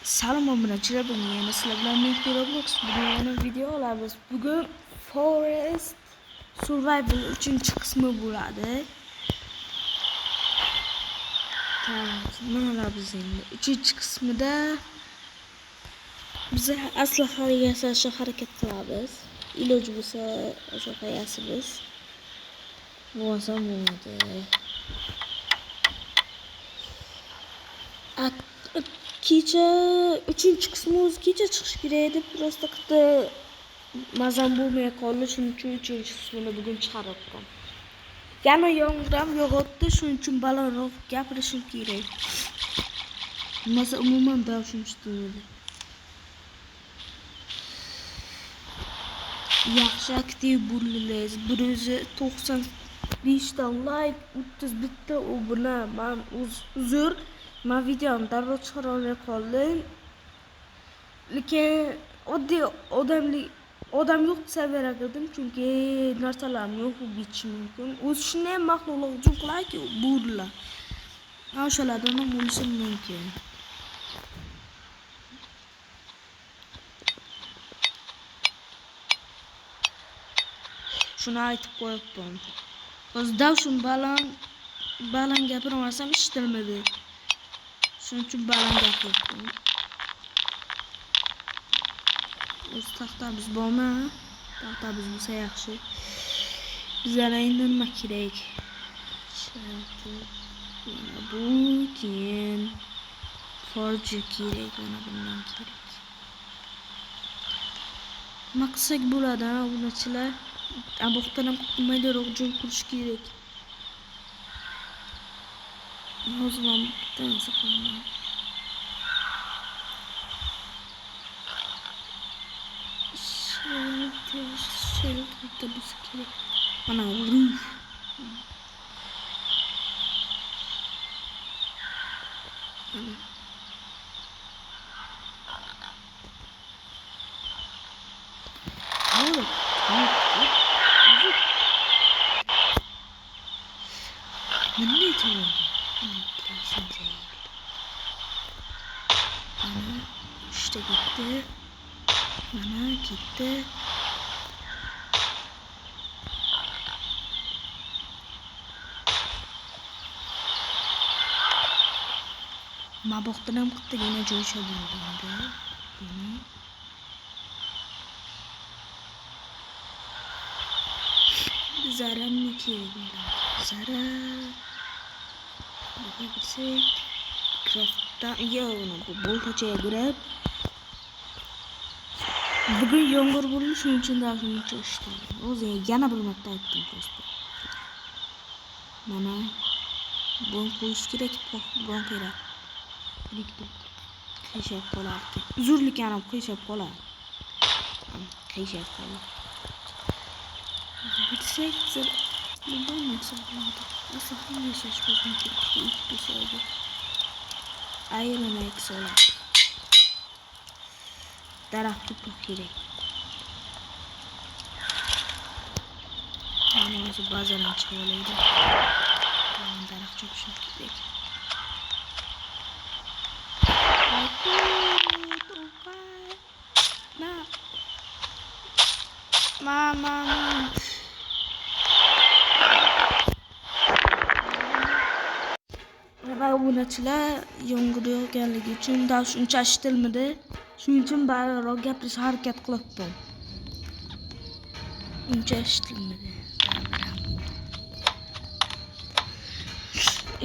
Salom obunachilar, bugun yana sizlar bilan Mehdi Roblox video olamiz. Bugun Forest Survival 3 qismi bo'ladi. Mana bizning 3 qismida biz aslaha yasashga harakat qilamiz. Iloji bo'lsa aslaha yasaymiz. Bo'lmasa bo'lmaydi. Kecha 3 qismi o'zi kecha chiqish kerak edi, prosta qildi. Mazam bo'lmay qoldi, shuning uchun 3 qismini bugun chiqaribman. Yana yomg'ir yog'otdi, shuning uchun balandroq gapirishim kerak. Masa umuman davshim chiqdi. Yaxshi aktiv bo'linglar. 195 ta like, 31 ta obuna. Men uzr, men videoni darrov chiqara olmay qoldim. Lekin oddiy odam yo'q severar edim, chunki narsalarim yo'q bo'lishi mumkin. O'zi shunday maxluqlar hujum qiladiki, bo'rlar. O'shalardan ham bo'lishi mumkin. Shuni aytib qo'yibman. O'zida shun baland gapirmasam eshitilmaydi. Shuning uchun baland gapiribman. O'z taxtamiz bormi? Taxtamiz bo'lsa yaxshi. Bizlarga endi nima kerak? Bu keyin forja kerak, mana bundan kerak. Nima qilsak bo'ladi, obunachilar? Aboqdan ham qilmaydiroq hujum qilish kerak. Hozir ham bitta narsa qilaman. Shelter bo'lsa kerak. Mana roof. Mana işte gitti. Mana gitti. Maboqdan ham qittigina joycha bo'ldi endi. Zaramni kerak bo'ladi. Zarar. Bilsak, craftdan bu boltachaga kirib. Bugun yomg'ir bo'ldi, shuning uchun davshimni cho'shdim. O'zi yana bir marta aytdim prosta. Mana bon qo'yish kerak, bon kerak. Qiyshab qolardi. Uzrlik ham qiyshab qolar. Qiyshab qolar. Bilsak, bo'lmasa bo'ladi. Aslida yashash mumkin. Iron Axe oladi. Daraxt ko'proq kerak. Mana o'zi ba'zan chiqaveradi. Daraxt cho'kishim kerak. Mama. Obunachilar, yomg'ir yog'ganligi uchun davshuncha eshitilmadi. Shuning uchun balandroq gapirishga harakat qilibman. Uncha eshitilmadi.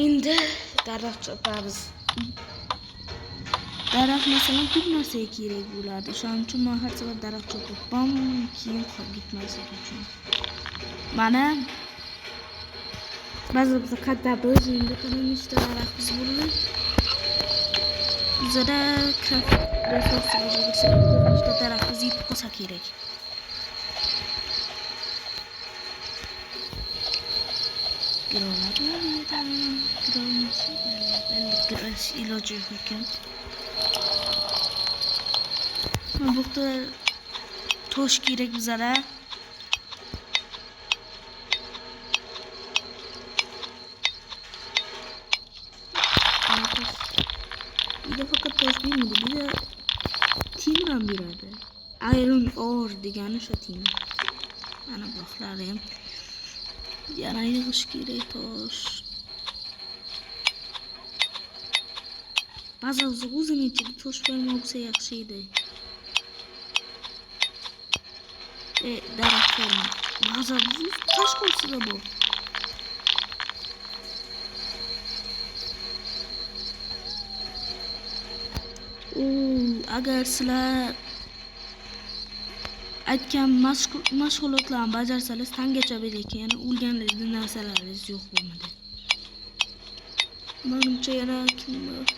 Endi daraxt chopamiz. Daraxt masalan ko'p narsaga kerak bo'ladi. Shuning uchun men har safar daraxt chopibman, keyin qolib ketmasligi uchun. Mana ba'zida qadabbiz endi qancha daraxtimiz bo'ldi. Bizda craft resurslar bo'lsa, ikkita daraxt yetib qolsa kerak. Girash iloji yo'q ekan. Bu yerda tosh kerak bizga. Bir de fakat tosh bermadi. Bir de temir ham beradi. Iron ore degani o'sha temir. Mana bloklari ham yana yig'ish kerak tosh. Ba'zan o'zini ichida tosh bermoqsa yaxshi edi. Daraxtlarni ba'zan tosh qolsa bu. Agar sizlar aytgan mashg'ulotlarni bajarsangiz tangacha berkan, ya'ni o'lganlikda narsalaringiz yo'q bo'lmadi. Menimcha yana kim bor?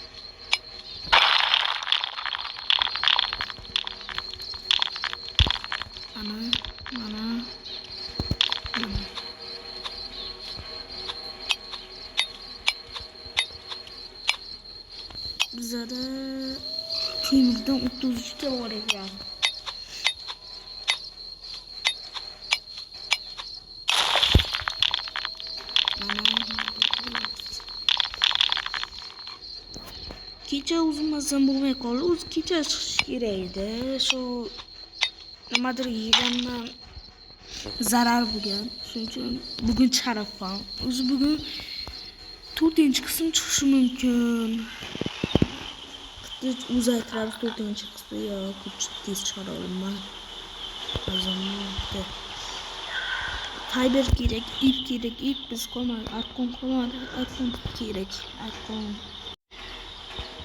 Mana. Bizada temirdan 33 ta bor ekan. Kecha o'zimizdan bo'lmay qoldi. Kecha chiqish kerak edi. Shu nimadir yeganman zarar bo'lgan. Shuning uchun bugun chiqaribman. O'zi bugun 4-qism chiqishi mumkin. Uzaytiramiz 4-qismda yo ko'p tez chiqara olaman. Fiber kerak, ip kerak, ip biz qolmadi, arqon qolmadi, arqon kerak, arqon.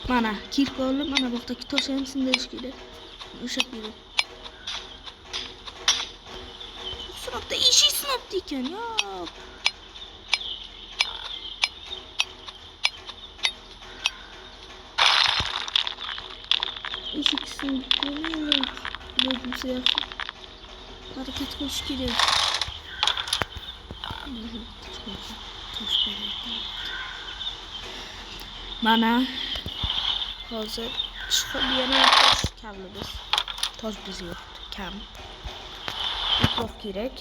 Mana kirka olib, mana bu yoqdagi toshni ham sindirish kerak. O'sha kerak. Sinopda eshik sinopda ekan, yo'q. Eshik sinopda bo'lsa yaxshi. Harakat qilish kerak. Mana hozir chiqib yana tosh kammiz. Tosh biz yo'q, kam. Ko'proq kerak.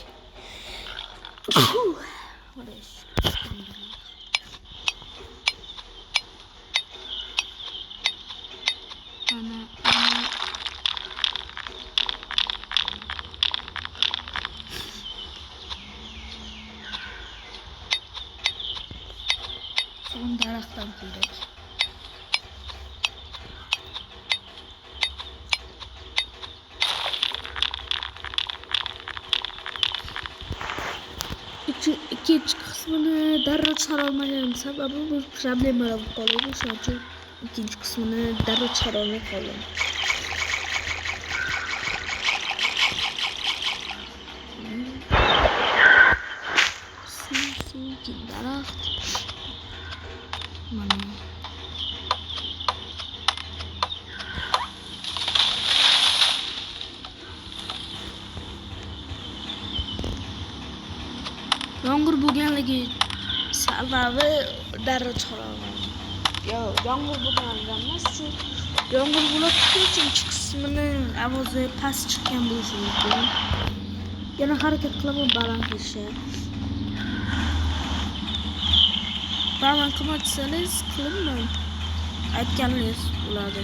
Mana son daraxtdan kerak. İkinci kısmını darrov chiqara olmaganim sababi bir problemalar bo'lib qoldi. O'shaning uchun ikkinchi qismini darrov chiqara olmay qoldim. Daraxt. Mana yomg'ir bo'lganligi sababi darrov chiqara olmadim. Yo'q, yomg'ir bo'lganidan emas, shu yomg'ir bo'lib uchinchi qismini ovozi past chiqqan bo'lishi mumkin. Yana harakat qilaman baland qilishga. Baland qilmasangiz qilinmang. Aytganingiz bo'ladi.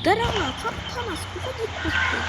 Daraxtlar qaramas, ko'payib ketdi.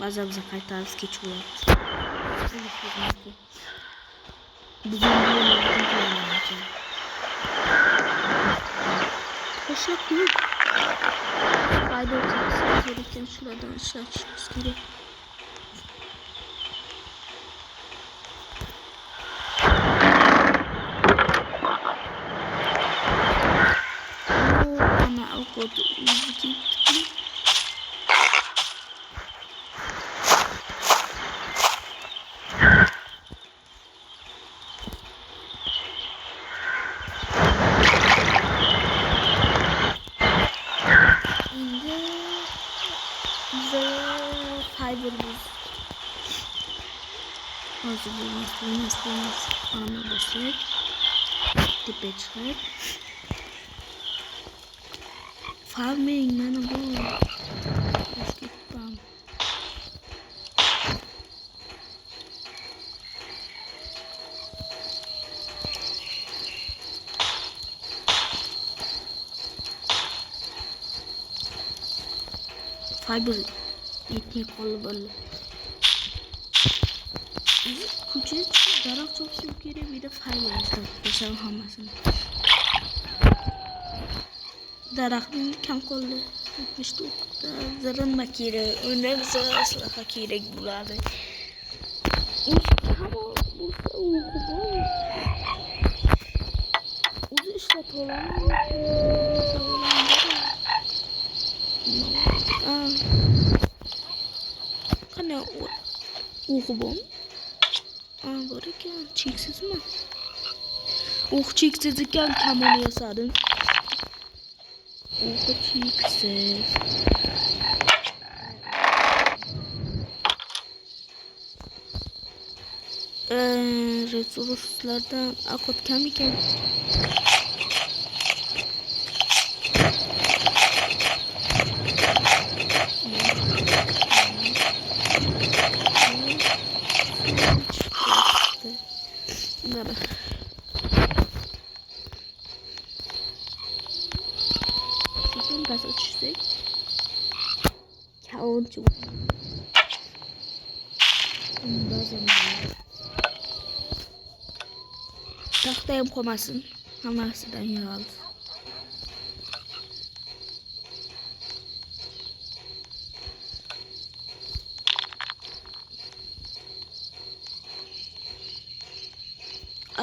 Bazen bize qaytarib kech bo'ladi. Bugun qo'shib qo'yib foyda kerakdan shulardan ishlatishimiz kerak. ana ovqat uzib ketdi. Endi biza fiberimiz hozir bo'lmas. Ana bossak tepa chiqib farming mana bu ketdim. Fiber yetmay qoldi bo'ldi. Ko'chada daraxt chopishim kerak, bir de fiber ishlab hammasini. Daraxtning kam qoldi. 74 ta zarinma kerak. Undan asliha kerak bo'ladi. O'zi ishlab qanday o'qibom? Bor ekan, cheksizmi? Cheksiz ekan, kamon yasadim. Cheksiz. Resurslardan akot kam ekan. Bas uçsak kaonchi taxta ham qolmasin, hammasidan yig'ildi.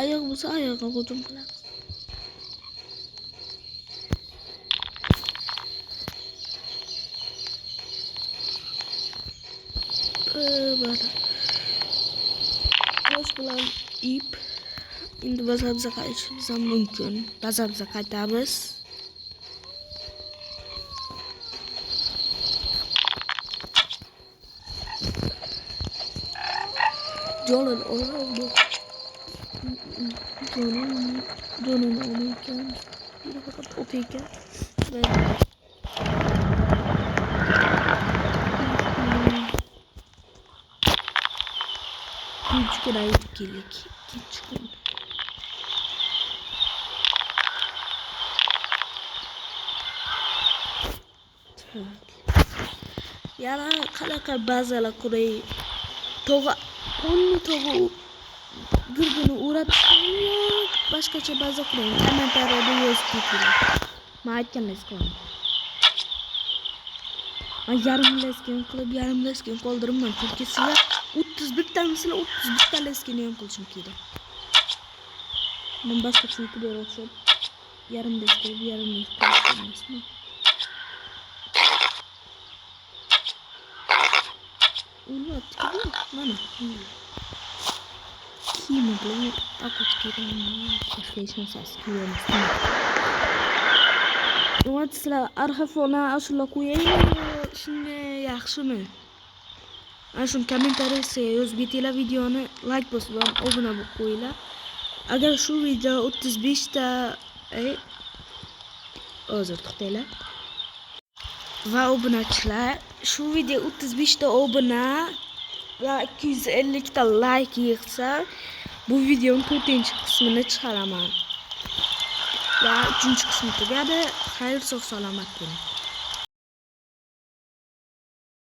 Oyoq bo'lsa oyog'iga hujum qilamiz. Tosh bilan ip endi bazabza qaytishimiz ham mumkin. Bazabza qaytamiz. Jonin oldi. Jonin olmayken. Bir fakat otayken. Üç kere ayıp geldik. Çıkın. Yana qanaqa bazalar quray. Onni to'g'i gurguni o'rab boshqacha baza quray. Kommentariyada yozib ketinglar. Men aytganlaringizni qilaman. Men yarim leskin qilib, yarim leskin qoldiribman. Chunki sizlar 31 tanesini 31 tanesini ham qilishim kerak. Men boshqacha YouTuber o'xshab yarim leskin emasmi? Mana. Kiyimi bilan akut kerak. Fashion saskiyamiz. Nima sizlar arxivona ashula qo'yaymi? Shunday yaxshimi? Ana shu kommentariyasiga yozib ketinglar, videoni like bosib, obuna bo'lib qo'yinglar. Agar shu video 35 ta hozir to'xtanglar. Va obunachilar, shu video 35 ta obuna va 250 ta like yig'sa, bu videoning 4-qismini chiqaraman. Va 3-qismi tugadi. Xayr, sog' salomat bo'ling.